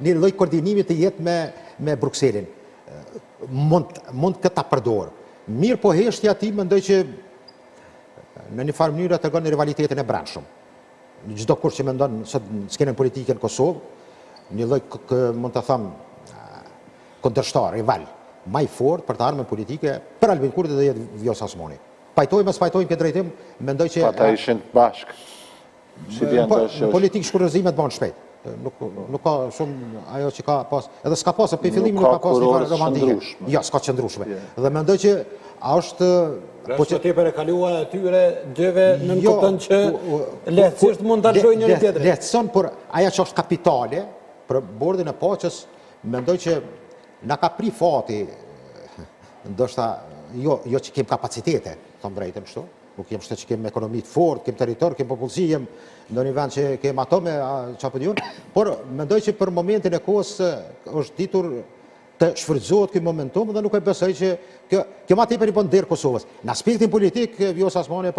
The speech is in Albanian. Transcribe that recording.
Një lloj koordinimi të jetë me Brukselin. Mund këtë ta përdor. Mirë, po heshtja ti mendoj që në një farë mënyrë tregon në rivalitetin e brendshëm. Çdo kush që mendon sot në skenën politike në Kosovë, një lloj mund të them kundërshtar, rival, më i fortë për të armën politike për Albin Kurti do jetë Vjosa Osmani. Pajtojmë as pajtojmë këtë drejtim, mendoj që ata ishin bashkë. Politikë shkurrëzimet bën shpejt. Nuk ka shumë ajo që ka pas, edhe s'ka pas, për fillimin nuk ka pas një farë romantike. Jo, s'ka qëndrueshme. Dhe mendoj që është po që tepër e kaluar atyre dyve në kupton që lehtësisht mund ta lëshojnë njëri tjetrin. Lehtëson, por ajo që është kapitale për bordin e paqes, mendoj që na ka pri fati, ndoshta jo që kem kapacitete, thon drejtën kështu. Nuk jem shtë që kem ekonomi të fort, kem territor, kem popullsi, jem në një vend që kem ato me çapo diun, por mendoj që për momentin e kohës është ditur të shfrytëzohet ky momentum dhe nuk e besoj që kjo ma tepër i bën derë Kosovës. Në aspektin politik, Vjosa Osmani